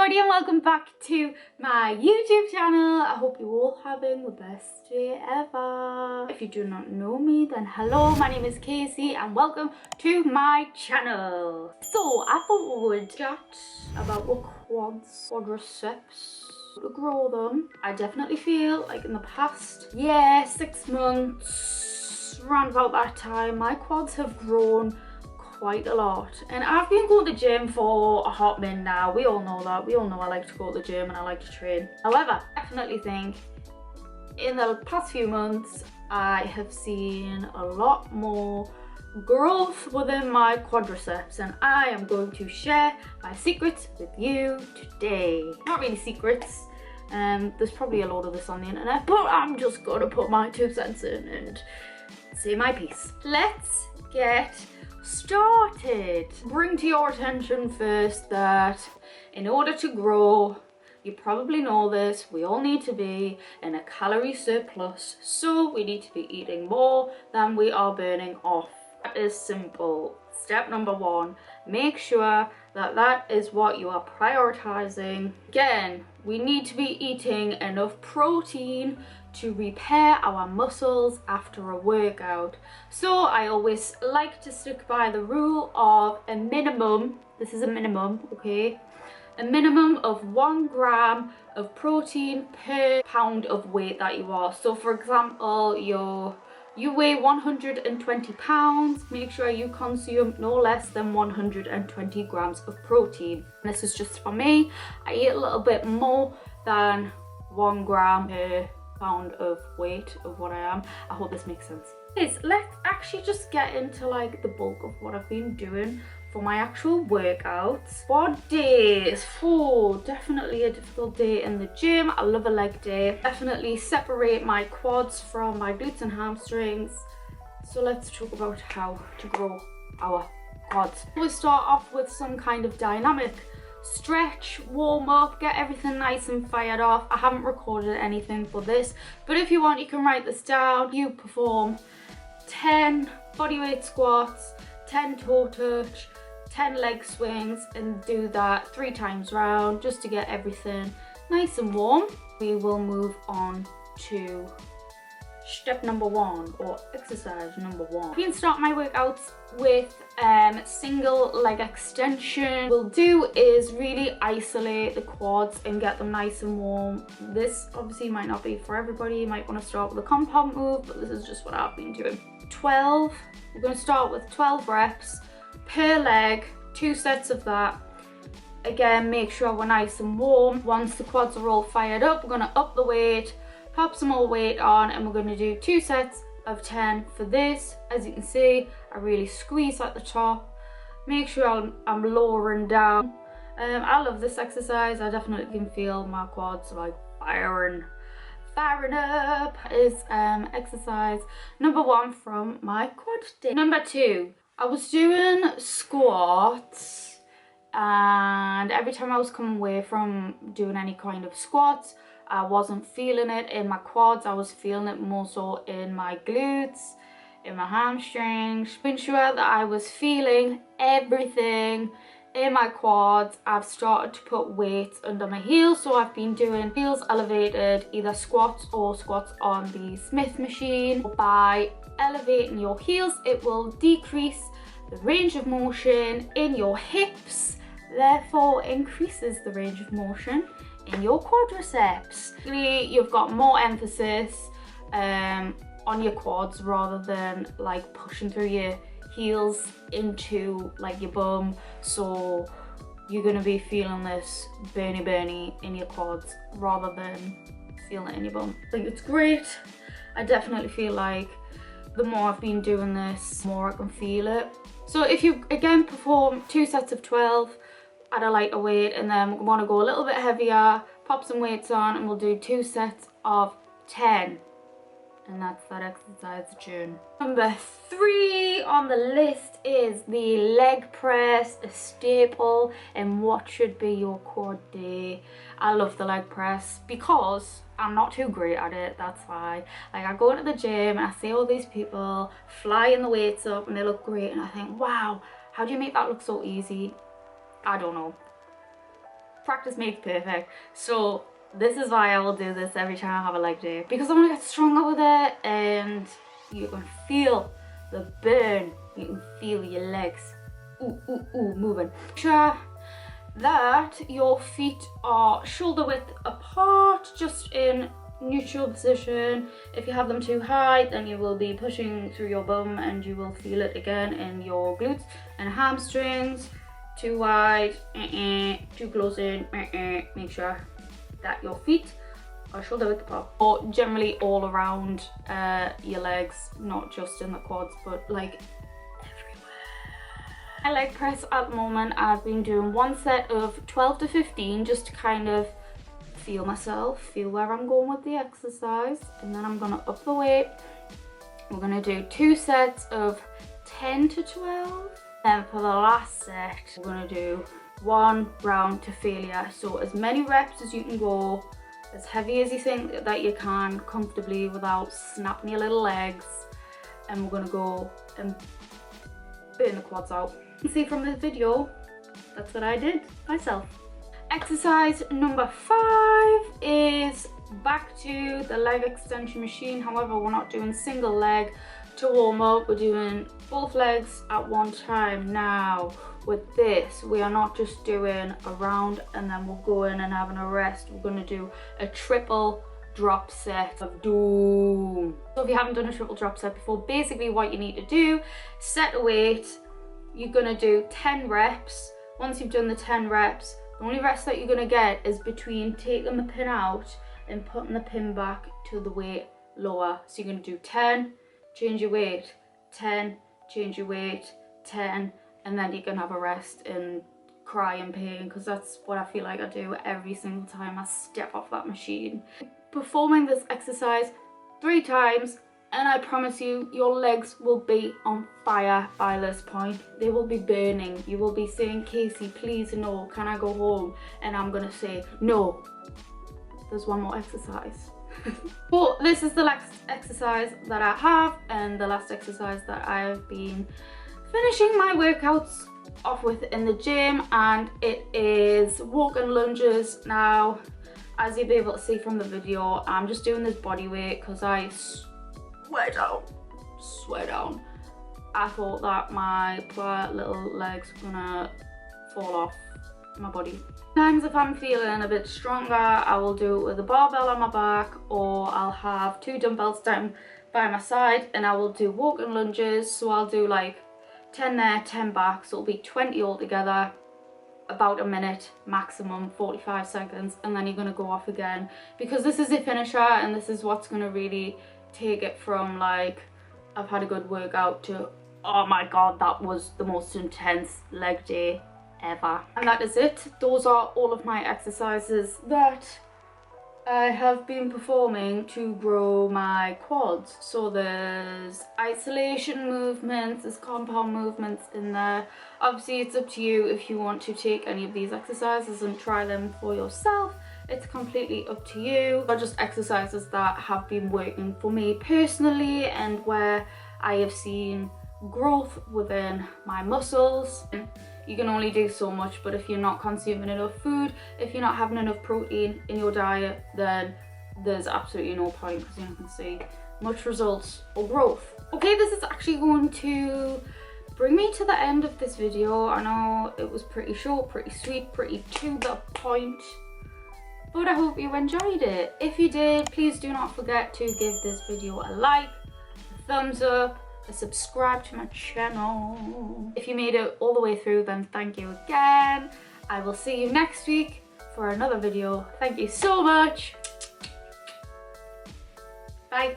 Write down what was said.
everybody and welcome back to my YouTube channel. I hope you're all having the best day ever. If you do not know me, then hello, my name is Casey and welcome to my channel. So I thought we would chat about what quadriceps to grow them. I definitely feel like in the past 6 months, around about that time, my quads have grown quite a lot, and I've been going to the gym for a hot minute now. We all know that. We all know I like to go to the gym and I like to train. However, I definitely think in the past few months I have seen a lot more growth within my quadriceps, and I am going to share my secrets with you today. Not really secrets, there's probably a lot of this on the internet, but I'm just gonna put my 2 cents in and say my piece. Let's get started. Bring to your attention first that in order to grow, you probably know this, we all need to be in a calorie surplus, so we need to be eating more than we are burning off. That is simple. Step number 1, make sure that that is what you are prioritizing. Again, we need to be eating enough protein to repair our muscles after a workout. So I always like to stick by the rule of a minimum, this is a minimum, okay? A minimum of 1 gram of protein per pound of weight that you are. So for example, you weigh 120 pounds, make sure you consume no less than 120 grams of protein. This is just for me. I eat a little bit more than 1 gram per pound of weight of what I am. I hope this makes sense. Let's actually just get into like the bulk of what I've been doing for my actual workouts. What days? Definitely a difficult day in the gym. I love a leg day. Definitely separate my quads from my glutes and hamstrings. So let's talk about how to grow our quads. We start off with some kind of dynamic stretch, warm up, get everything nice and fired off. I haven't recorded anything for this, but if you want, you can write this down. You perform 10 bodyweight squats, 10 toe touch, 10 leg swings, and do that 3 times round just to get everything nice and warm. We will move on to step number 1, or exercise number 1. I can start my workouts with single leg extension. What we'll do is really isolate the quads and get them nice and warm. This obviously might not be for everybody. You might want to start with a compound move, but this is just what I've been doing. 12, we're going to start with 12 reps per leg, 2 sets of that. Again, make sure we're nice and warm. Once the quads are all fired up, we're going to up the weight, pop some more weight on, and we're going to do 2 sets of 10 for this. As you can see, I really squeeze at the top. Make sure I'm lowering down. I love this exercise. I definitely can feel my quads like firing up. Is exercise number 1 from my quad day. Number 2, I was doing squats, and every time I was coming away from doing any kind of squats, I wasn't feeling it in my quads. I was feeling it more so in my glutes, in my hamstrings. To ensure that I was feeling everything in my quads, I've started to put weights under my heels. So I've been doing heels elevated, either squats or squats on the Smith machine. By elevating your heels, it will decrease the range of motion in your hips, therefore increases the range of motion in your quadriceps. You've got more emphasis on your quads rather than like pushing through your heels into like your bum, so you're gonna be feeling this burny in your quads rather than feeling it in your bum. I think it's great. I definitely feel like the more I've been doing this, the more I can feel it. So if you again perform 2 sets of 12 at a lighter weight, and then we want to go a little bit heavier, pop some weights on, and we'll do 2 sets of 10. And that's that exercise done. Number 3 on the list is the leg press, a staple in what should be your quad day. I love the leg press because I'm not too great at it, that's why. Like, I go into the gym and I see all these people flying the weights up and they look great, and I think, wow, how do you make that look so easy? I don't know. practice makes perfect. So this is why I will do this every time I have a leg day, because I want to get stronger with it, and you can feel the burn. You can feel your legs moving. Sure that your feet are shoulder width apart, just in neutral position. If you have them too high, then you will be pushing through your bum and you will feel it again in your glutes and hamstrings. Too wide, too close in, make sure that your feet are shoulder width apart, or generally all around your legs, not just in the quads, but like my leg press at the moment, I've been doing one set of 12 to 15 just to kind of feel myself, feel where I'm going with the exercise, and then I'm gonna up the weight. We're gonna do 2 sets of 10 to 12. Then for the last set, we're gonna do 1 round to failure. So as many reps as you can go, as heavy as you think that you can comfortably without snapping your little legs. And we're gonna go and burn the quads out. You can see from this video, that's what I did myself. Exercise number 5 is back to the leg extension machine. However, we're not doing single leg to warm up, we're doing both legs at one time. Now with this, we are not just doing a round and then we'll go in and having a rest. We're going to do a triple drop set of doom. So if you haven't done a triple drop set before, basically what you need to do, set a weight. You're going to do 10 reps. Once you've done the 10 reps, the only rest that you're going to get is between taking the pin out and putting the pin back to the weight lower. So you're going to do 10, change your weight, 10, change your weight, 10, and then you can have a rest and cry in pain, because that's what I feel like I do every single time I step off that machine. Performing this exercise 3 times, and I promise you, your legs will be on fire by this point. They will be burning. You will be saying, Casey, please no, can I go home? And I'm gonna say, no, there's one more exercise. But this is the last exercise that I have, and the last exercise that I've been finishing my workouts off with in the gym, and it is walking lunges. Now, as you'll be able to see from the video, I'm just doing this body weight because I swear down. I thought that my poor little legs were gonna fall off my body. Sometimes if I'm feeling a bit stronger, I will do it with a barbell on my back, or I'll have 2 dumbbells down by my side and I will do walking lunges. So I'll do like 10 there, 10 back, so it'll be 20 altogether, about a minute maximum, 45 seconds, and then you're going to go off again, because this is the finisher and this is what's going to really take it from like, I've had a good workout, to, oh my god, that was the most intense leg day ever. And that is it. Those are all of my exercises that I have been performing to grow my quads. So there's isolation movements, there's compound movements in there. Obviously it's up to you if you want to take any of these exercises and try them for yourself. It's completely up to you. They're just exercises that have been working for me personally, and where I have seen growth within my muscles. You can only do so much, but if you're not consuming enough food, if you're not having enough protein in your diet, then there's absolutely no point, because you're not going to see much results or growth. Okay, this is actually going to bring me to the end of this video. I know it was pretty short, pretty sweet, pretty to the point, but I hope you enjoyed it. If you did, please do not forget to give this video a like, a thumbs up, subscribe to my channel. If you made it all the way through, then thank you again. I will see you next week for another video. Thank you so much. Bye.